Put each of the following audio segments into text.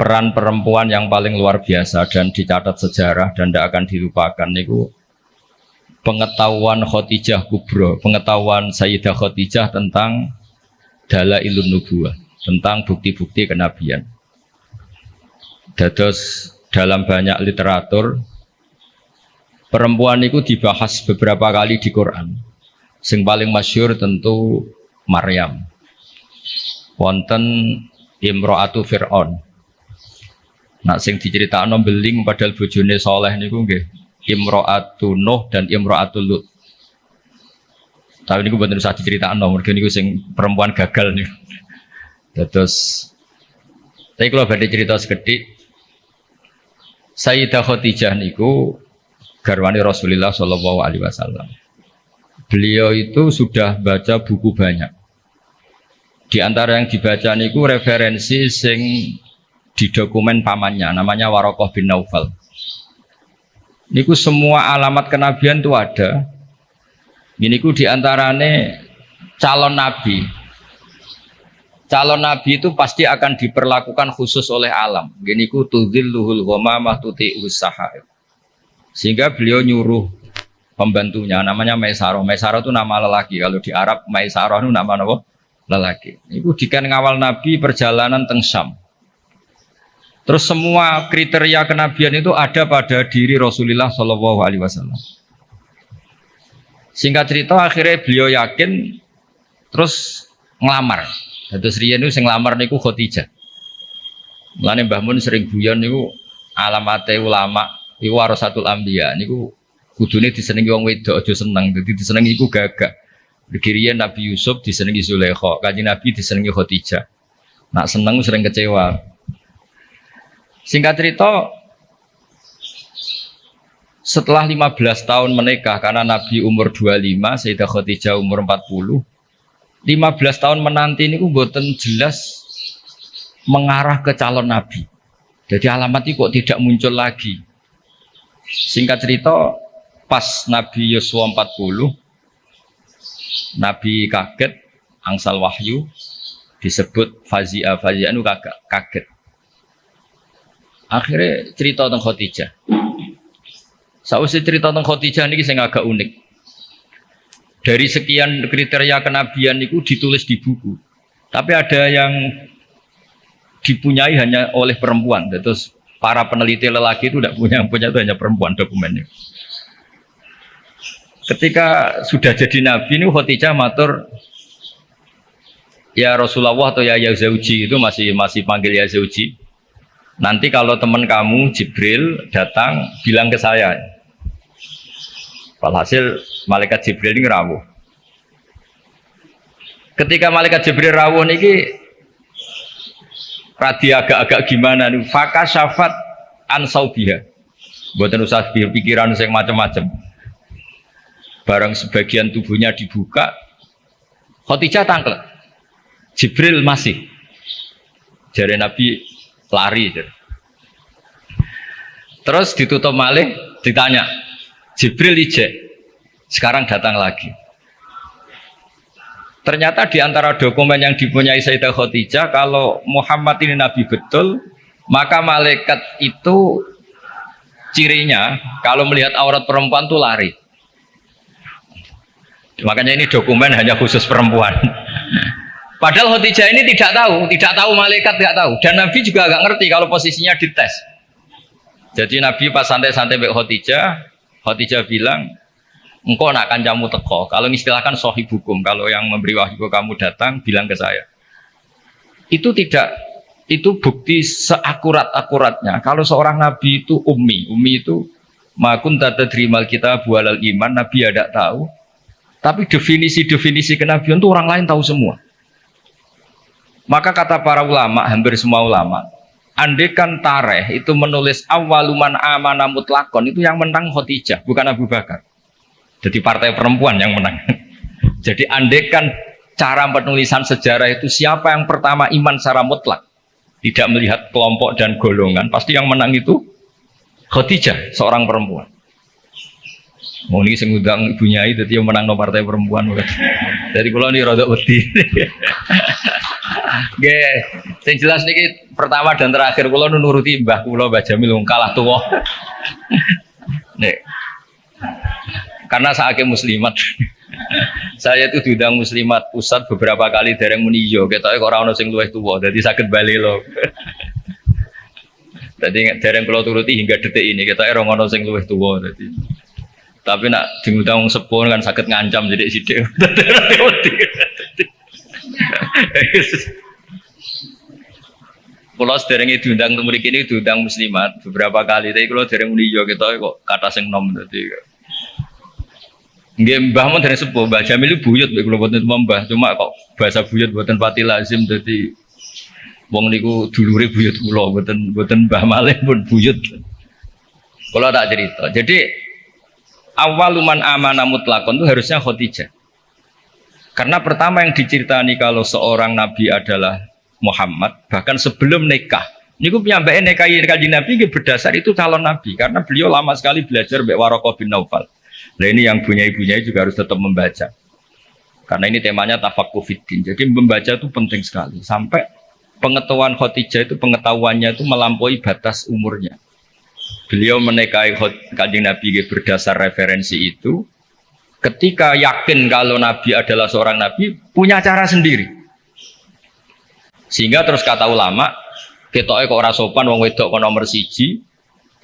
peran perempuan yang paling luar biasa dan dicatat sejarah dan tidak akan dilupakan niku pengetahuan Khadijah Kubro, pengetahuan Sayyidah Khadijah tentang Dalailun Nubuwah, tentang bukti-bukti kenabian. Dados dalam banyak literatur perempuan itu dibahas beberapa kali di Quran. Sing paling masyhur tentu Maryam. Wonten Imro'atu Fir'aun. Nak sing diceritakno beling padahal bojone saleh niku nggih Imro'atu Nuh dan Imro'atu Lut. Tapi niku mboten usah diceritakno, mergo niku sing perempuan gagal niku. Terus tapi kalau badhe cerita sekedhik Sayyidah Khadijah niku garwane Rasulullah sallallahu alaihi wasallam. Beliau itu sudah baca buku banyak. Di antara yang dibaca niku referensi sing di dokumen pamannya, namanya Warokoh bin Naufal. Niku semua alamat kenabian itu ada. Ini ku di antarane calon nabi. Calon nabi itu pasti akan diperlakukan khusus oleh alam. Gini ku tudzilluhul ghamamah tuti'us sahaib. Sehingga beliau nyuruh pembantunya namanya Maisarah. Maisarah itu nama lelaki. Kalau di Arab Maisarah itu nama apa? Lelaki. Itu dikan ngawal Nabi perjalanan teng Syam. Terus semua kriteria kenabian itu ada pada diri Rasulullah Shallallahu Alaihi Wasallam. Singkat cerita akhirnya beliau yakin, terus ngelamar. Terus riyen itu sing ngelamar niku Khadijah. Mulane Mbah Mun sering guyon niku alamate ulama iku warasatul anbiya niku kudune disenengi wong wedok aja seneng. Dadi disenengi iku gagak. Riyen Nabi Yusuf disenengi Zulaikha, Kanjeng Nabi disenengi Khadijah. Nak seneng sering kecewa. Singkat cerita, setelah 15 tahun menikah, karena Nabi umur 25, Sayyidah Khadijah umur 40, 15 tahun menanti ini mboten jelas mengarah ke calon Nabi. Jadi alamat itu kok tidak muncul lagi. Singkat cerita, pas Nabi Yusuf 40, Nabi kaget, angsal wahyu, disebut Fazia itu kaget. Akhirnya cerita tentang Khadijah. Sausé cerita tentang Khadijah ini sing agak unik. Dari sekian kriteria kenabian itu ditulis di buku. Tapi ada yang dipunyai hanya oleh perempuan. Terus para peneliti lelaki itu tidak punya, yang punya itu hanya perempuan dokumennya. Ketika sudah jadi nabi ini Khadijah matur, ya Rasulullah atau ya Zauji, itu masih panggil ya Zauji. Nanti kalau teman kamu Jibril datang bilang ke saya. Walhasil malaikat Jibril ini rawuh. Ketika malaikat Jibril rawuh niki radi agak-agak gimana nih? Faka syafat ansaubiha. Mboten usah pikiran sing macam-macam. Barang sebagian tubuhnya dibuka, Khadijah tangkel. Jibril masih. Jare Nabi lari. Terus ditutup malih, ditanya, Jibril ijek, sekarang datang lagi. Ternyata di antara dokumen yang dipunyai Sayyidah Khadijah, kalau Muhammad ini Nabi betul, maka malaikat itu cirinya kalau melihat aurat perempuan tuh lari. Makanya ini dokumen hanya khusus perempuan. Padahal Khadijah ini tidak tahu malaikat tidak tahu, dan Nabi juga agak ngerti kalau posisinya dites. Jadi Nabi pas santai-santai mbek Khadijah bilang, engkau nak kancamu teko. Kalau istilahkan sohib hukum, kalau yang memberi wahyu ke kamu datang, bilang ke saya. Itu bukti seakurat-akuratnya. Kalau seorang Nabi itu ummi itu makun tadrimal kita bualal iman, Nabi tidak tahu. Tapi definisi kenabian itu orang lain tahu semua. Maka kata para ulama, hampir semua ulama, andekan tareh itu menulis awaluman amana mutlakon, itu yang menang Khadijah, bukan Abu Bakar. Jadi partai perempuan yang menang. Jadi andekan cara penulisan sejarah itu siapa yang pertama iman secara mutlak, tidak melihat kelompok dan golongan, pasti yang menang itu Khadijah, seorang perempuan. Mau ini sing ngundang Ibu Nyai dadi yang menang no partai perempuan. Dari kula ini rada wedi. Nggih, sing jelas niki pertama dan terakhir kula nuruti mbah kula Mbah Jamil kalah tuwa. Nek. Karena saake muslimat. Saya itu diundang muslimat pusat beberapa kali dereng muni yo ketoke kok ora ono sing luwih tuwa. Dadi saged bali lho. Dadi dereng kula turuti hingga detik ini ketoke ora ono sing luwih tuwa dadi. Tapi nak diundang sepuh kan saged ngancam sithik-sithik. Kalau sederenge diundang untuk mriki ini diundang muslimat beberapa kali, tapi kalau dereng muni yo ketoke kok kata sing nom dadi. Nggih Mbah mun dereng sepuh, Mbah Jamil buyut mek kula boten mbah, cuma kok bahasa buyut boten pati lazim dadi wong niku dulure buyut kula boten Mbah malih pun buyut. Kula tak cerita. Jadi awaluman amana mutlakon itu harusnya Khadijah. Karena pertama yang diceritani kalau seorang nabi adalah Muhammad, bahkan sebelum nikah. Niku piyambake nikahi Kanjeng Nabi berdasar itu calon nabi karena beliau lama sekali belajar mbek Waraqah bin Naufal. Nah ini yang bunyai-bunyai juga harus tetap membaca. Karena ini temanya tafaqquh fiddin. Jadi membaca itu penting sekali. Sampai pengetahuan Khadijah itu pengetahuannya itu melampaui batas umurnya. Beliau menikahi Kanjeng Nabi berdasar referensi itu. Ketika yakin kalau Nabi adalah seorang Nabi, punya cara sendiri. Sehingga terus kata ulama, ketoke kok ora sopan wong wedok kok nomor 1.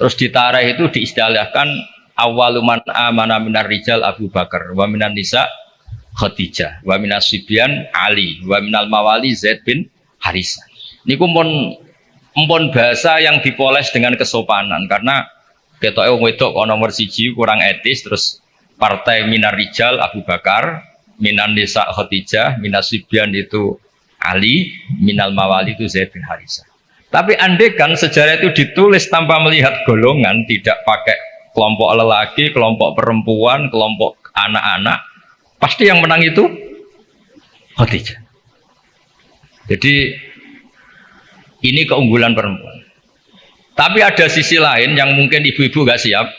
Terus ditareh itu diistilahkan awaluman amana minar rijal Abu Bakar wa minan nisa Khadijah wa minas sibyan Ali wa minal mawali Zaid bin Harisah. Niku empun bahasa yang dipoles dengan kesopanan karena ketoke wong wedok kok nomor 1 kurang etis. Terus partai minar rijal Abu Bakar, minan nisa Khadijah, minas sibyan itu Ali, minal mawali itu Zaid bin Harisah. Tapi andekan sejarah itu ditulis tanpa melihat golongan, tidak pakai kelompok lelaki, kelompok perempuan, kelompok anak-anak, pasti yang menang itu Khadijah. Jadi ini keunggulan perempuan. Tapi ada sisi lain yang mungkin ibu-ibu gak siap.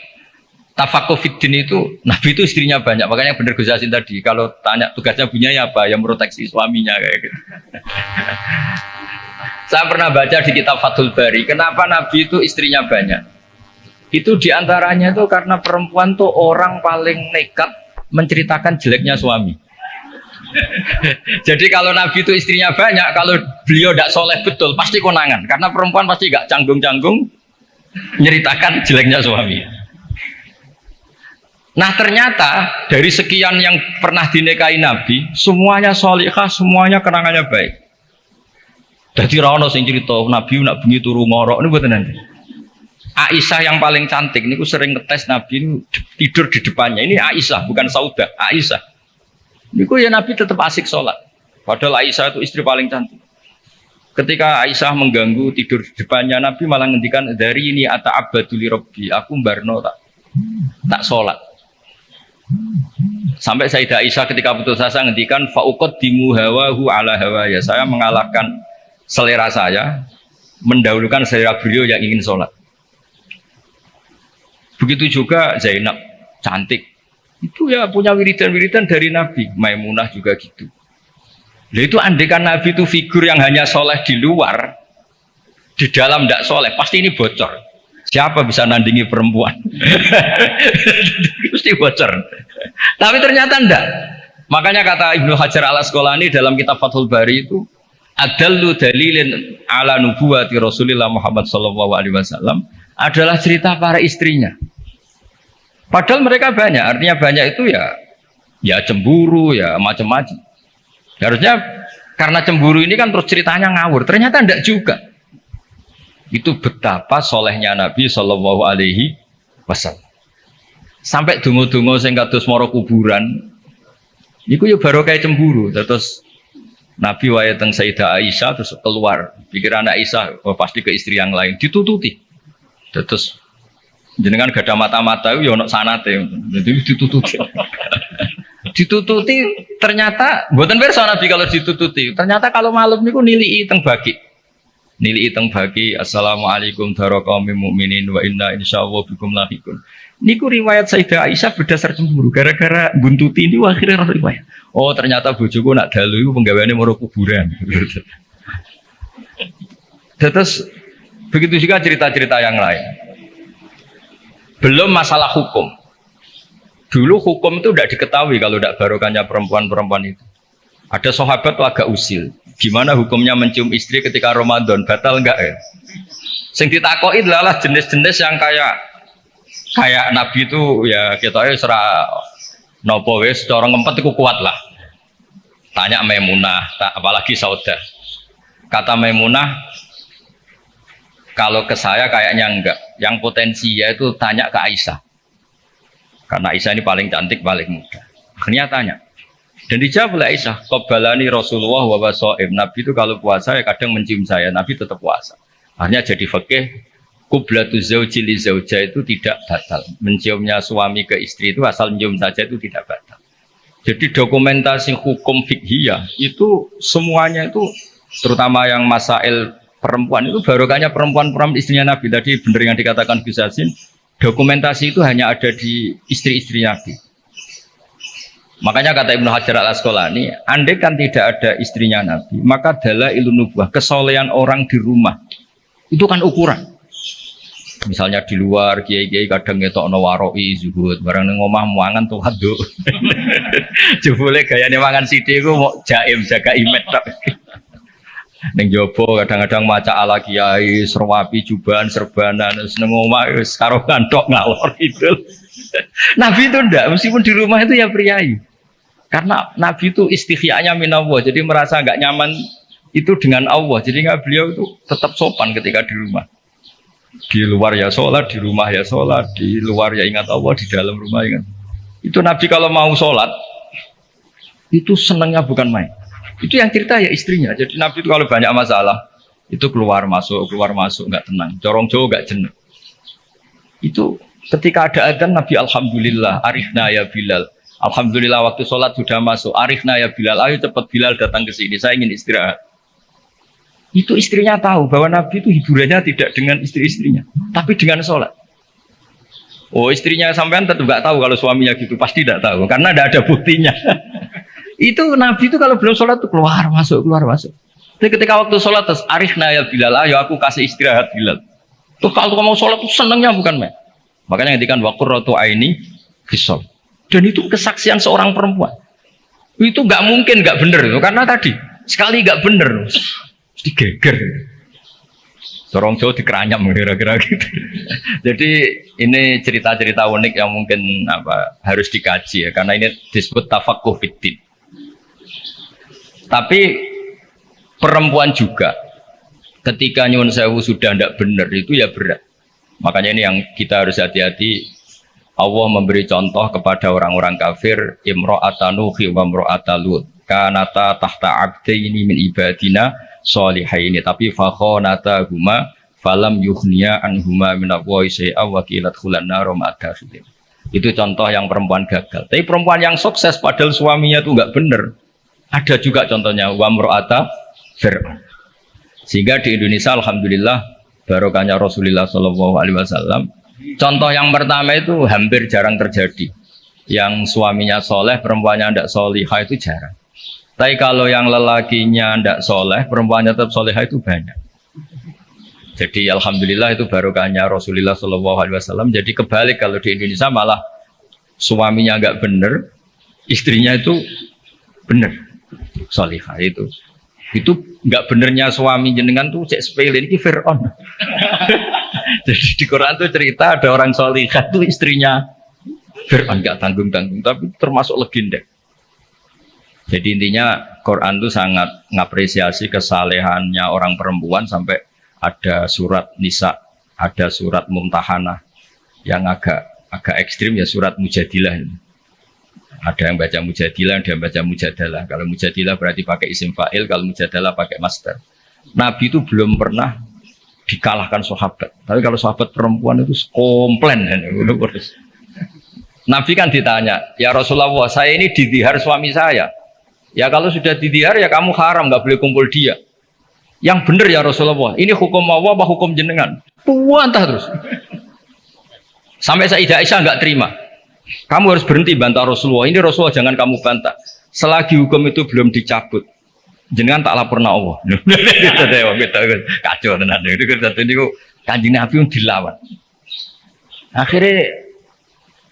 Tafaqquh fiddin itu, Nabi itu istrinya banyak. Makanya benar Gus Yasin tadi, kalau tanya tugasnya punya ya apa? Yang proteksi suaminya kayak gitu. Saya pernah baca di kitab Fathul Bari, kenapa Nabi itu istrinya banyak? Itu diantaranya itu karena perempuan tuh orang paling nekat menceritakan jeleknya suami. Jadi kalau Nabi itu istrinya banyak, kalau beliau tidak soleh betul, pasti konangan. Karena perempuan pasti gak canggung-canggung menceritakan jeleknya suami. Nah ternyata dari sekian yang pernah dinikahi Nabi, semuanya solihah, semuanya kenangannya baik. Jadi rano sing cerita Nabi nak bengi turu ngorok ini buat nanti. Aisyah yang paling cantik ini aku sering ngetes Nabi ini tidur di depannya. Ini Aisyah bukan Saudah, Aisyah. Ini ya Nabi tetap asik sholat. Padahal Aisyah itu istri paling cantik. Ketika Aisyah mengganggu tidur di depannya, Nabi malah ngendikan dari ini ata'abbadu li rabbi, aku mbarno tak sholat. Sampai Sayyidah Aisyah ketika putus asa ngendikan fa'uqaddimu hawahu ala hawaya, saya mengalahkan selera saya, mendahulukan selera beliau yang ingin sholat. Begitu juga Zainab, cantik. Itu ya punya wiridan-wiridan dari Nabi. Maimunah juga gitu. Nah itu andekan Nabi itu figur yang hanya soleh di luar, di dalam tidak soleh, pasti ini bocor. Siapa bisa nandingi perempuan? Pasti bocor. Tapi ternyata enggak. Makanya kata Ibnu Hajar al-Asqalani dalam kitab Fathul Bari itu, adallu dalilin ala nubuwati Rasulillah Muhammad SAW adalah cerita para istrinya. Padahal mereka banyak, artinya banyak itu ya cemburu, ya macam-macam. Harusnya karena cemburu ini kan terus ceritanya ngawur. Ternyata enggak juga. Itu betapa solehnya Nabi SAW. Sampai dungu-dungu sing kados mara kuburan, niku ya baru kayak cemburu. Terus Nabi wae teng Sayyidah Aisyah terus keluar. Pikiran Aisyah pasti ke istri yang lain, ditututi. Terus jenengan gak ada mata-mata ya ono sanate. Jadi ditututi. Ditututi ternyata mboten pirsa Nabi kalau ditututi. Ternyata kalau malam niku nilii teng baki. Nilii teng baki assalamualaikum warahmatullahi mukminin wa inna insyaallah bikum lahiqun. Niku riwayat Sayyidah Aisyah berdasar cemburu gara-gara buntuti ini akhirnya riwayat. Oh ternyata bojoku nak dalu iku penggaweane maro kuburan. Terus begitu juga cerita-cerita yang lain. Belum masalah hukum. Dulu hukum itu tidak diketahui kalau tidak barokahnya perempuan-perempuan itu. Ada sahabat tuh agak usil. Gimana hukumnya mencium istri ketika Ramadan? Batal enggak ya? Sing ditakoki adalah jenis-jenis yang kayak Nabi itu ya kita serah nopo wis cara ngempet iku kuat lah. Tanya Maimunah, apalagi Saudah. Kata Maimunah, kalau ke saya kayaknya enggak. Yang potensi ya itu tanya ke Aisyah. Karena Aisyah ini paling cantik, paling muda. Akhirnya tanya. Dan dijawab oleh Aisyah, qabalani Rasulullah wa waso'im. Nabi itu kalau puasa ya kadang mencium saya, Nabi tetap puasa. Akhirnya jadi fikih, qublatu zauji li zauja itu tidak batal. Menciumnya suami ke istri itu asal mencium saja itu tidak batal. Jadi dokumentasi hukum fikhiyah itu semuanya itu, terutama yang masail perempuan itu barokahnya perempuan-perempuan istrinya Nabi. Tadi benar yang dikatakan Gus Yassin, dokumentasi itu hanya ada di istri-istri Nabi. Makanya kata Ibnu Hajar al-Asqalani, andai kan tidak ada istrinya Nabi, maka dalailun nubuwah, kesolehan orang di rumah itu kan ukuran. Misalnya di luar kiai-kiai kadang ngetokno waroi zuhud, barang ning omah mangan tuh haduk. Jebule gayane mangan sithik iku mau jaim jaga imet tok. Ning jopo kadang-kadang maca ala kiai, serwapi jubahan serbanan, seneng omah wis karo kantok ngalor itu. Nabi itu ndak, meskipun di rumah itu ya priayi. Karena Nabi itu istighfa'nya minallah, jadi merasa nggak nyaman itu dengan Allah. Jadi nggak, beliau itu tetap sopan ketika di rumah. Di luar ya sholat, di rumah ya sholat, di luar ya ingat Allah, di dalam rumah ingat. Itu Nabi kalau mau sholat, itu senangnya bukan main. Itu yang cerita ya istrinya. Jadi Nabi itu kalau banyak masalah, itu keluar masuk nggak tenang. Corong jauh nggak jenuh. Itu ketika ada adzan Nabi alhamdulillah, arifna ya Bilal. Alhamdulillah waktu sholat sudah masuk. Arifna ya Bilal, ayo cepat Bilal datang ke sini. Saya ingin istirahat. Itu istrinya tahu bahwa Nabi itu hiburannya tidak dengan istri-istrinya, tapi dengan sholat. Oh, istrinya sampean tentu nggak tahu kalau suaminya gitu, pasti tidak tahu karena tidak ada buktinya. Itu Nabi itu kalau belum sholat tuh keluar masuk. Tapi ketika waktu sholat terus arifna ya Bilal, ayo aku kasih istirahat Bilal. Tuh kalau kamu sholat tuh senangnya bukan main. Makanya ngedikan waqurratu aini fisol. Dan itu kesaksian seorang perempuan. Itu nggak mungkin nggak bener itu, karena tadi sekali nggak bener, mesti geger. Corong Jawa dikeranyam kira-kira gitu. Jadi ini cerita-cerita unik yang mungkin harus dikaji ya, karena ini disebut tafaqquh fiddin. Tapi perempuan juga ketika nyuwun sewu sudah tidak benar itu ya berat. Makanya ini yang kita harus hati-hati. Allah memberi contoh kepada orang-orang kafir, imra'atan Nuhi wa imra'atan Lut kanata tahta abdaini min ibadina sholihaini, tapi fakhonata huma falam yughniya anhuma min Allahi syai'a wa qila dkhulan nar ma dakhilin. Itu contoh yang perempuan gagal. Tapi perempuan yang sukses padahal suaminya itu enggak benar. Ada juga contohnya wa imra'ata Fir'aun. Sehingga di Indonesia alhamdulillah barokahnya Rasulullah sallallahu alaihi wasallam. Contoh yang pertama itu hampir jarang terjadi. Yang suaminya soleh, perempuannya tidak solihah itu jarang. Tapi kalau yang lelakinya tidak soleh, perempuannya tetap solihah itu banyak. Jadi alhamdulillah itu barokahnya Rasulullah SAW. Jadi kebalik kalau di Indonesia malah suaminya nggak benar, istrinya itu benar, solihah itu. Itu nggak benernya suami jenengan tuh cek sepele ini Fir'aun. Jadi di Quran tuh cerita ada orang solihah tuh istrinya Fir'aun, nggak tanggung-tanggung, tapi termasuk legenda. Jadi intinya Quran tuh sangat ngapresiasi kesalehannya orang perempuan sampai ada surat Nisa, ada surat Mumtahanah yang agak ekstrim ya surat Mujadilah ini. Ada yang baca Mujadilah, ada yang baca Mujadalah. Kalau Mujadilah berarti pakai isim fa'il, kalau Mujadalah pakai masdar. Nabi itu belum pernah dikalahkan sahabat. Tapi kalau sahabat perempuan itu komplain. Nabi kan ditanya, ya Rasulullah, saya ini didihar suami saya. Ya kalau sudah didihar ya kamu haram, nggak boleh kumpul dia. Yang benar ya Rasulullah, ini hukum Allah apa hukum jenengan? Puantah terus. Sampai Sayyidah Aisyah nggak terima. Kamu harus berhenti bantah Rasulullah. Ini Rasulullah jangan kamu bantah. Selagi hukum itu belum dicabut, jenengan tak laporna Allah. Kacau tenan itu niku Kanjeng Nabi dilawan. Akhirnya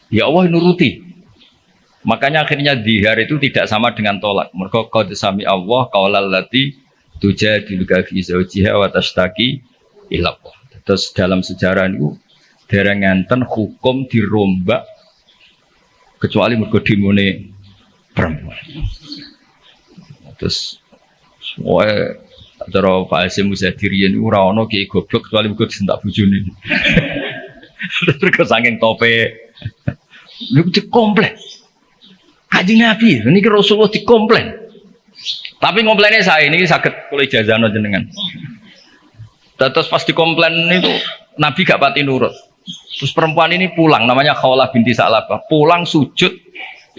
ya Allah nuruti. Makanya akhirnya dihar itu tidak sama dengan tolak. Mergo qad sami Allah qaulal lati tujadiluka fi zawjiha wa tashtaki ila Allah. Terus dalam sejarah itu dereng ngenten hukum dirombak kecuali mergo dimune perempuan. Terus wae cara Pak Hasim Muzadirian ora ana ki goblok kecuali mergo disentak bojone. Terus saking tope niku dikomplain. Kanjeng Nabi, ini Rasulullah dikomplain. Tapi komplainnya saya ini sakit kula ijazahno jenengan. Terus pas dikomplain itu Nabi gak pati nurut. Terus perempuan ini pulang, namanya Khawlah binti Sa'labah. Pulang sujud,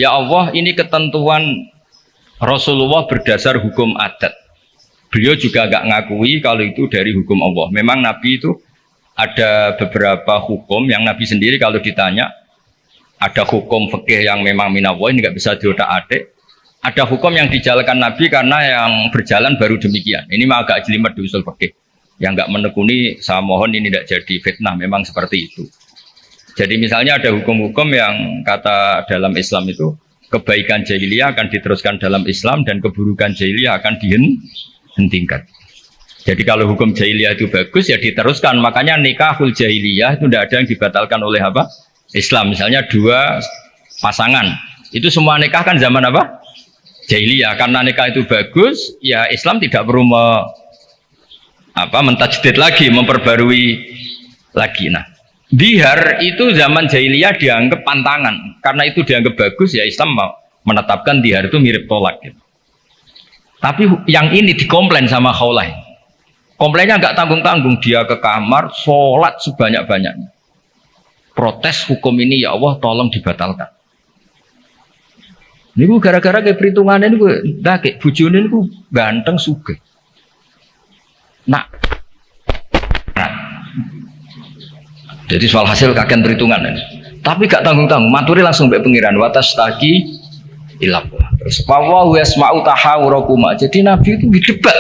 ya Allah ini ketentuan Rasulullah berdasar hukum adat. Beliau juga gak ngakui kalau itu dari hukum Allah. Memang Nabi itu ada beberapa hukum yang Nabi sendiri kalau ditanya, ada hukum fikih yang memang minallah ini nggak bisa diotak-atik. Ada hukum yang dijalankan Nabi karena yang berjalan baru demikian. Ini mah agak jelimet di usul fikih. Yang nggak menekuni, saya mohon ini tidak jadi fitnah. Memang seperti itu. Jadi misalnya ada hukum-hukum yang kata dalam Islam itu kebaikan jahiliyah akan diteruskan dalam Islam dan keburukan jahiliyah akan dihentikan. Jadi kalau hukum jahiliyah itu bagus ya diteruskan. Makanya nikahul jahiliyah itu tidak ada yang dibatalkan oleh apa? Islam. Misalnya dua pasangan itu semua nikah kan zaman apa? Jahiliyah. Karena nikah itu bagus ya Islam tidak perlu mentajdid lagi, memperbarui lagi. Nah dihar itu zaman jahiliyah dianggap pantangan. Karena itu dianggap bagus ya Islam menetapkan dihar itu mirip tolak gitu. Tapi yang ini dikomplain sama Khawlah. Komplainnya nggak tanggung-tanggung, dia ke kamar sholat sebanyak-banyaknya. Protes hukum ini ya Allah tolong dibatalkan. Ini gue gara-gara kayak perhitungannya ini gue kayak bujune ini gue ganteng sugih. Nah, jadi soal hasil kakean perhitungan ini. Tapi gak tanggung-tanggung, maturi langsung mbek pengiran watas taki ilap. Terus wa yasma'u tahawurakuma. Jadi Nabi itu didebat.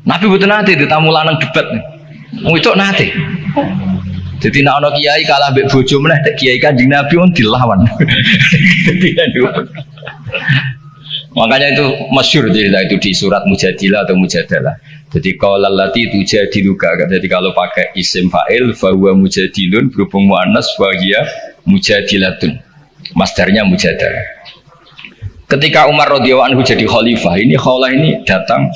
Nabi betul nanti ditamu lanang debat nih. Itu nanti. Jadi nak ono kiai kalah mbek bojo meneh tek kiai Kanjeng Nabi on dilawan. Makanya itu masyhur cerita itu di surat Mujadilah atau Mujadalah. Jadi qaulal lati tujadiluka. Jadi kalau pakai isim fa'il fa huwa mujadilun berhubung muannas wa hiya mujadilatun. Masdarnya mujadalah. Ketika Umar radhiyallahu anhu jadi khalifah, ini Khawlah ini datang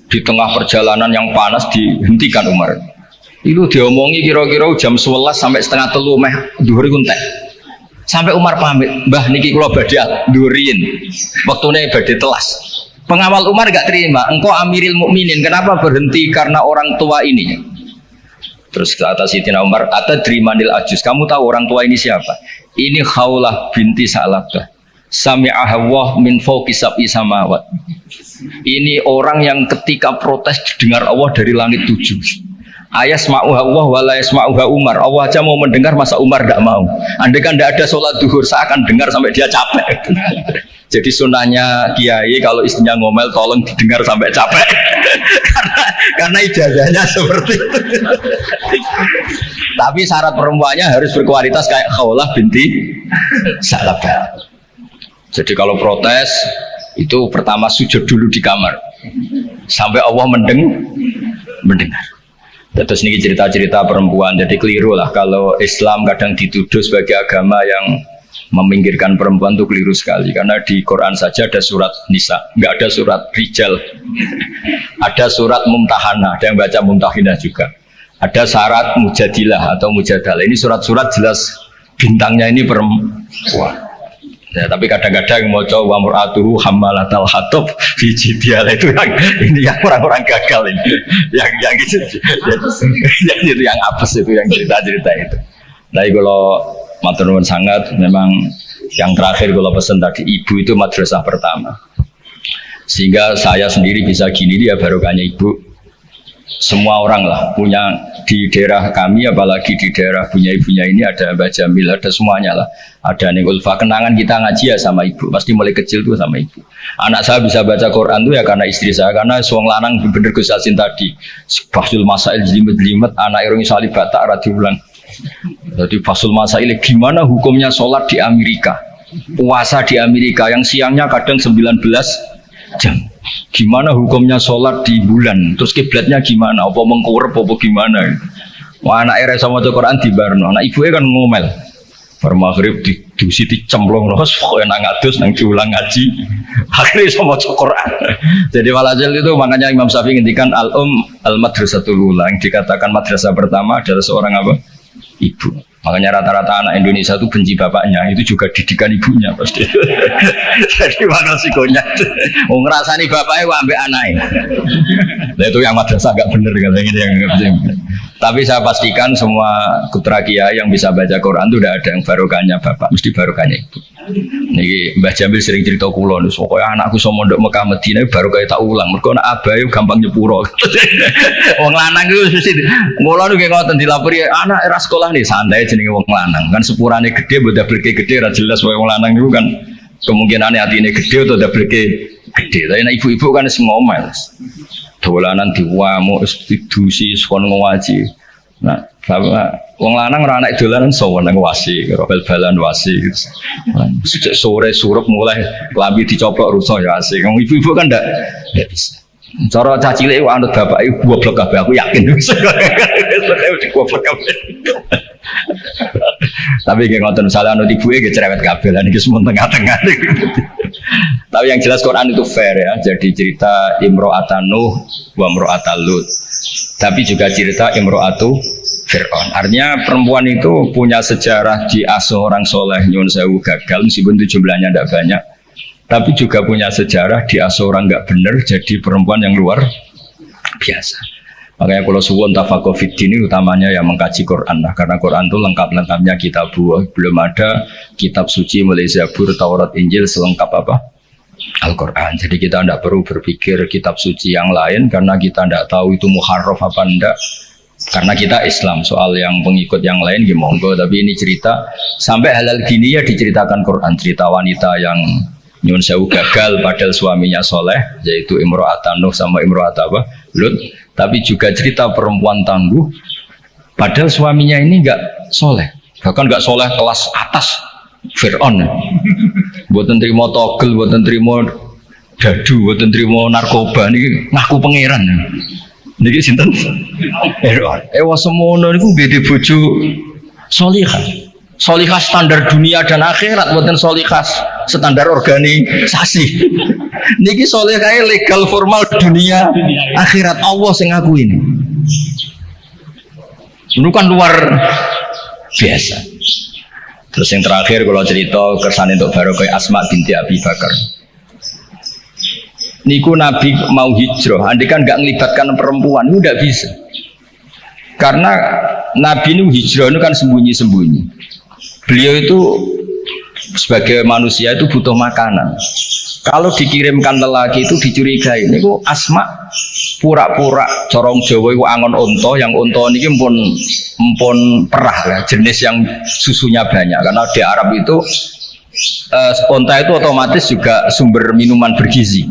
di tengah perjalanan yang panas dihentikan Umar. Itu diomongi kira-kira jam 11 sampai setengah 3 meh dhuwur iku entek. Sampai Umar pamit, "Mbah niki kula badhe dhuwurin. Wektune badhe telas." Pengawal Umar gak terima, "Engkau Amiril Mukminin, kenapa berhenti karena orang tua ini?" Terus kata Sayyidina Umar, "Atadrimanil ajus, kamu tahu orang tua ini siapa? Ini Khawlah binti Sa'labah. Sami'aha Allah min fawqi sab'i samawat." Ini orang yang ketika protes didengar Allah dari langit 7. Ayasma'uha Allah wa la yasma'uha Umar. Allah aja mau mendengar, masa Umar tidak mau. Andai kan tidak ada sholat duhur, saya akan dengar sampai dia capek. Jadi sunahnya kiai kalau istrinya ngomel tolong didengar sampai capek. karena ijazahnya seperti itu. Tapi syarat perempuannya harus berkualitas kayak Khawlah binti Sa'labah. Jadi kalau protes itu pertama sujud dulu di kamar sampai Allah mendengar. Terus ini cerita-cerita perempuan, jadi keliru lah kalau Islam kadang dituduh sebagai agama yang meminggirkan perempuan, itu keliru sekali. Karena di Quran saja ada surat Nisa, nggak ada surat Rijal. Ada surat Mumtahanah, ada yang baca Mumtahinah juga. Ada syarat Mujadilah atau Mujadalah. Ini surat-surat jelas bintangnya ini perempuan. Ya, tapi kadang-kadang mau coba muratuhu hammalatal hatab fijidial itu yang ini yang orang-orang gagal ini, yang gitu, yang apes itu, yang cerita-cerita itu. Nah, kalau matur nuwun sangat, memang yang terakhir kalau pesan tadi ibu itu madrasah pertama, sehingga saya sendiri bisa gini dia barokahnya ibu. semua orang lah punya di daerah kami, apalagi di daerah punya ibunya ini ada Mbak Jamil, ada semuanya lah. Ada Neng Ulfa, kenangan kita ngaji ya sama ibu, pasti mulai kecil tuh sama ibu. Anak saya bisa baca Quran tuh ya karena istri saya, karena suang lanang bener Gus Yasin tadi. Fasul Masail jelimet-jelimet, anak irungi salib batak radiulang. Jadi Fasul Masail gimana hukumnya sholat di Amerika, puasa di Amerika yang siangnya kadang 19 jam. Gimana hukumnya sholat di bulan, terus kiblatnya gimana, apa mengkurep apa gimana. Wah, anak era sama Quran di Barno, anak ibunya kan ngomel. Bar maghrib didusi dicemplung terus pokoknya nang adus nang diulang ngaji. Akhirnya sama Quran. Jadi walhasil itu makanya Imam Syafi'i ngendikan al-madrasatul ula, yang dikatakan madrasah pertama adalah seorang apa? Ibu. Makanya rata-rata anak Indonesia itu benci bapaknya, itu juga didikan ibunya pasti. Jadi mana sikonya? Mau ngerasani bapaknya kok ambek anaknya. Nah itu yang madrasah agak bener katanya gitu yang nggak bisa. Tapi saya pastikan semua putra kiai yang bisa baca Quran itu udah ada yang barokahnya bapak, mesti barokahnya ibu. Niki Mbah Jamil sering cerita kula, pokoknya anakku sama mondok Mekah Madinah barokah tak ulang. Mergo anak abahe gampang nyepuro. Wong lanang itu mesti ngono nggih ngoten dilapori anak era sekolah nih santai jenenge wong lanang. Kan sepurane gede mbok dableke gede ra jelas wong lanang itu kan kemungkinane atine gede atau dableke gede. Tapi nek ibu-ibu kan wis ngomel. Dolanan diwamu didusi kon ngaji. Nah, wong lanang ora anak dolanan sowan nang wasi, karo bal-balan wasi. Sejak sore surup mulai klambi dicoplok rusak ya asik. Wong ibu-ibu kan ndak bisa. Cara cah cilik anut bapake goblok kabeh aku yakin. Goblok kabeh. Tapi nggih ngoten salah anut ibuke nggih cerewet kabeh lan iki semua tengah-tengah. Tapi yang jelas Quran itu fair ya. Jadi cerita Imro'atan Nuh wa Imro'atan Lut. Tapi juga cerita Imro'atu Fir'aun. Artinya perempuan itu punya sejarah diasuh orang soleh nyun sewu gagal meskipun itu jumlahnya tidak banyak. Tapi juga punya sejarah diasuh orang nggak benar jadi perempuan yang luar biasa. Makanya kalau suwon tafaqquh fid din utamanya yang mengkaji Quran lah, karena Quran itu lengkap-lengkapnya kitab buah, belum ada kitab suci mulai Zabur, Taurat, Injil selengkap apa? Al-Quran. Jadi kita tidak perlu berpikir kitab suci yang lain karena kita tidak tahu itu muharraf apa enggak. Karena kita Islam, soal yang pengikut yang lain ya monggo, tapi ini cerita sampai halal gini ya diceritakan Quran, cerita wanita yang nyun sewu gagal padahal suaminya soleh, yaitu Imro'atan Nuh sama Imro'atan apa? Lut. Tapi juga cerita perempuan tangguh padahal suaminya ini enggak soleh, bahkan enggak soleh kelas atas Fir'aun. Buatan terima togel, buatan terima dadu, buatan terima narkoba, ini ngaku pangeran. Niki sinten? Fir'aun. Semono niku beda bojo solihah. Solihah standar dunia dan akhirat, buatan solihah standar organisasi. Niki solihah legal formal dunia akhirat, Allah sing ngakuin. Ini kan luar biasa. Terus yang terakhir kalau cerita kesan untuk barokah Asma binti Abi Bakar. Niku Nabi mau hijrah, andai kan nggak melibatkan perempuan, itu tidak bisa. Karena Nabi ini hijrah itu kan sembunyi-sembunyi. Beliau itu sebagai manusia itu butuh makanan. Kalau dikirimkan lelaki itu dicurigai. Ini kok Asma pura-pura corong Jawa itu angon onto, yang onto ini empon perah lah, jenis yang susunya banyak. Karena di Arab itu onta itu otomatis juga sumber minuman bergizi.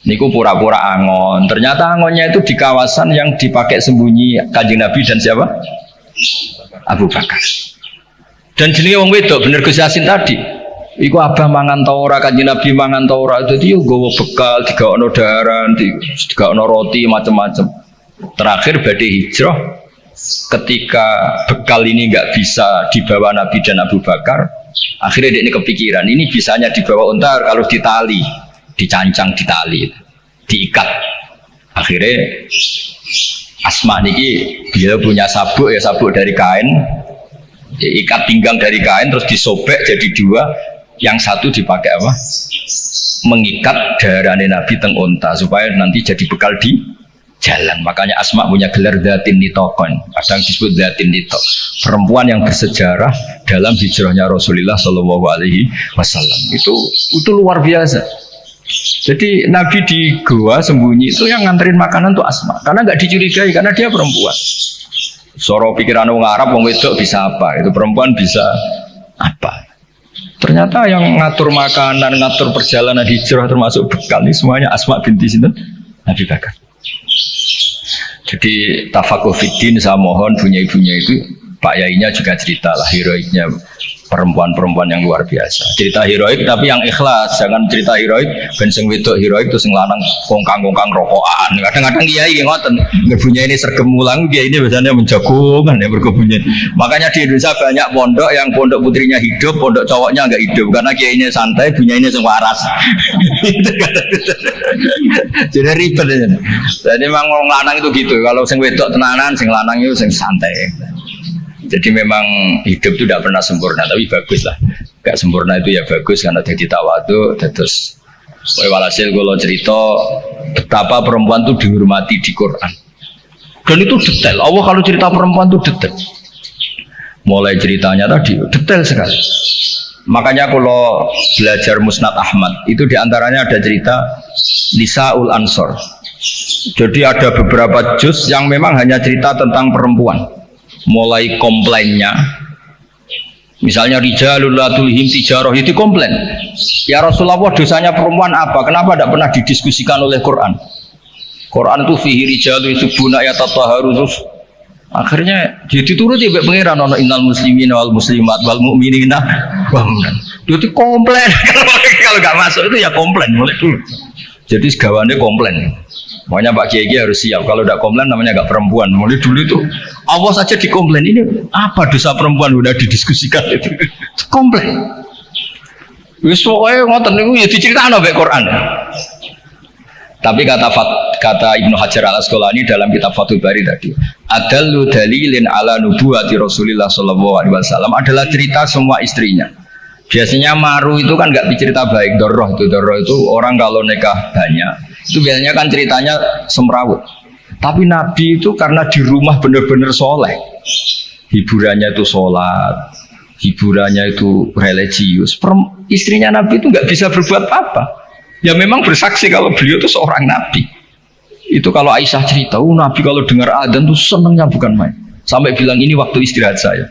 Niku pura-pura angon. Ternyata angonnya itu di kawasan yang dipakai sembunyi Kanjeng Nabi dan siapa? Abu Bakar. Dan jenenge wong wedok bener Gus Yasin tadi. Iku abah mangan ta ora, Kanjeng Nabi mangan ta ora, dadi yo nggawa bekal, digaono daharan, digaono roti macam-macam. Terakhir badhe hijrah ketika bekal ini enggak bisa dibawa Nabi dan Abu Bakar, akhirnya dia ini kepikiran, ini bisanya dibawa unta kalau ditali, dicancang ditali, diikat. Akhirnya Asma niki dia punya sabuk ya, sabuk dari kain, diikat pinggang dari kain terus disobek jadi dua. Yang satu dipakai apa? Mengikat darahnya Nabi teng unta supaya nanti jadi bekal di jalan. Makanya Asma punya gelar Datin Nitokon, kadang disebut Datin Nitok, perempuan yang bersejarah dalam hijrahnya Rasulullah Shallallahu Alaihi Wasallam. Itu luar biasa. Jadi Nabi di gua sembunyi itu yang nganterin makanan tuh Asma, karena nggak dicurigai karena dia perempuan. Soro pikiran orang Arab, orang wedok bisa apa? Itu perempuan bisa apa? Ternyata yang ngatur makanan, ngatur perjalanan hijrah termasuk bekal ini semuanya Asma binti sinten Nabi Bakar. Jadi tafakuh fiddin, saya mohon ibunya itu Pak Yainya juga cerita lah heroiknya perempuan-perempuan yang luar biasa. Cerita heroik tapi yang ikhlas, jangan cerita heroik ben sing wedok heroik terus sing lanang kongkang-kongkang rokokan. Kadang-kadang kiai ngoten, ngebunya ini sergem mulang, kiai ini biasanya menjagungan ya berkebunnya. Makanya di Indonesia banyak pondok yang pondok putrinya hidup, pondok cowoknya enggak hidup karena kiainya santai, bunya ini sing waras. Jadi ribet ya. Jadi memang wong lanang itu gitu. Kalau sing wedok tenanan, sing lanang itu sing santai. Jadi memang hidup itu tidak pernah sempurna, tapi bagus lah. Gak sempurna itu ya bagus karena jadi tawadu. Terus, walhasil kalau cerita betapa perempuan itu dihormati di Quran. Dan itu detail. Allah kalau cerita perempuan itu detail. Mulai ceritanya tadi detail sekali. Makanya kalau belajar Musnad Ahmad itu diantaranya ada cerita Nisaul Ansor. Jadi ada beberapa juz yang memang hanya cerita tentang perempuan. Mulai komplainnya, misalnya rijalul la tulhim tijarah itu komplain. Ya Rasulullah, dosanya perempuan apa? Kenapa tidak pernah didiskusikan oleh Quran? Quran itu fihi rijalul subuna yatatahharu terus. Akhirnya jadi turut ya pengiran ono innal muslimin wal muslimat wal mu'minina wal mu'minat. Jadi komplain kalau nggak masuk itu ya komplain mulai dulu. Jadi segawannya komplain. Makanya Pak Kiai harus siap. Kalau tidak komplain namanya nggak perempuan. Mulai dulu itu Allah saja dikomplain. Ini apa dosa perempuan udah didiskusikan itu. Komplain. Wis pokoke ngoten niku ya dicritakno mek Quran. Tapi kata Ibnu Hajar Al Asqalani dalam kitab Fathul Bari tadi, adallu dalilin ala nubuwati Rasulillah sallallahu alaihi wasallam adalah cerita semua istrinya. Biasanya maru itu kan nggak cerita baik. Doroh itu orang kalau nikah banyak itu biasanya kan ceritanya semrawut. Tapi Nabi itu karena di rumah benar-benar soleh, hiburannya itu sholat, hiburannya itu religius. Istrinya Nabi itu nggak bisa berbuat apa. Ya memang bersaksi kalau beliau itu seorang Nabi. Itu kalau Aisyah cerita, Nabi kalau dengar adzan tuh senengnya bukan main. Sampai bilang ini waktu istirahat saya.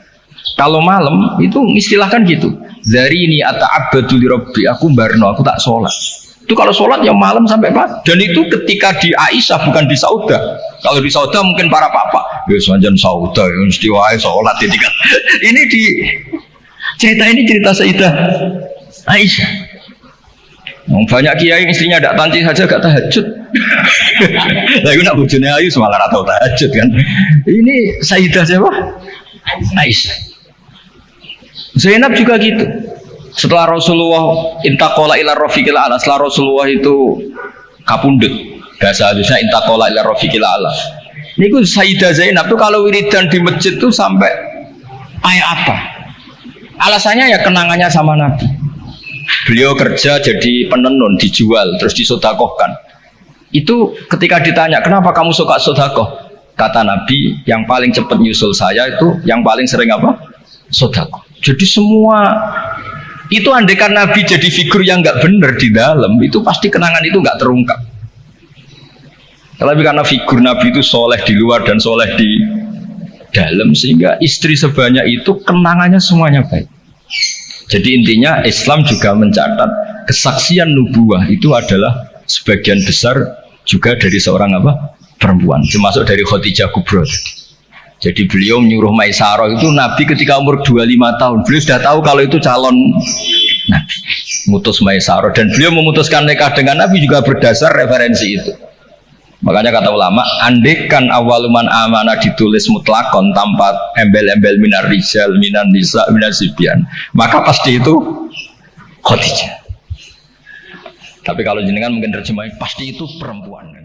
Kalau malam itu istilahkan gitu. Dari ini ata'abbadu li rabbi, aku barno, aku tak sholat. Itu kalau sholat yang malam sampai pagi. Dan itu ketika di Aisyah bukan di Saudah. Kalau di Saudah mungkin para papa, ya sanjan Saudah, ya mesti wae sholat ini kan. Ini di cerita Sayyidah Aisyah. Banyak kiai istrinya tidak tanti saja gak tahajud. Lalu nak bujune ayu semalah atau tahajud kan. Ini Sayyidah siapa? Aisyah. Zainab juga gitu. Setelah Rasulullah intaqala ila rafiqil a'la, setelah Rasulullah itu kapundhut, bahasa halusnya intaqala ila rafiqil a'la. Niku Sayyidah Zainab tuh kalau wiridan di masjid tuh sampai kayak apa? Alasannya ya kenangannya sama Nabi. Beliau kerja jadi penenun, dijual terus disodakohkan. Itu ketika ditanya kenapa kamu suka sodakoh, kata Nabi yang paling cepat nyusul saya itu yang paling sering apa? Sodakoh. Jadi semua itu andaikan Nabi jadi figur yang nggak benar di dalam, itu pasti kenangan itu nggak terungkap. Tapi karena figur Nabi itu soleh di luar dan soleh di dalam, sehingga istri sebanyak itu kenangannya semuanya baik. Jadi intinya Islam juga mencatat kesaksian nubuah itu adalah sebagian besar juga dari seorang apa? Perempuan, termasuk dari Khadijah Kubra. Jadi beliau menyuruh Maisarah itu Nabi ketika umur 25 tahun. Beliau sudah tahu kalau itu calon Nabi. Mutus Maisarah. Dan beliau memutuskan nikah dengan Nabi juga berdasar referensi itu. Makanya kata ulama, andekan awaluman amanah ditulis mutlakon tanpa embel-embel minar rijal, minan nisa, minar sibyan, maka pasti itu Khadijah. Tapi kalau jenengan mungkin terjemahin pasti itu perempuan.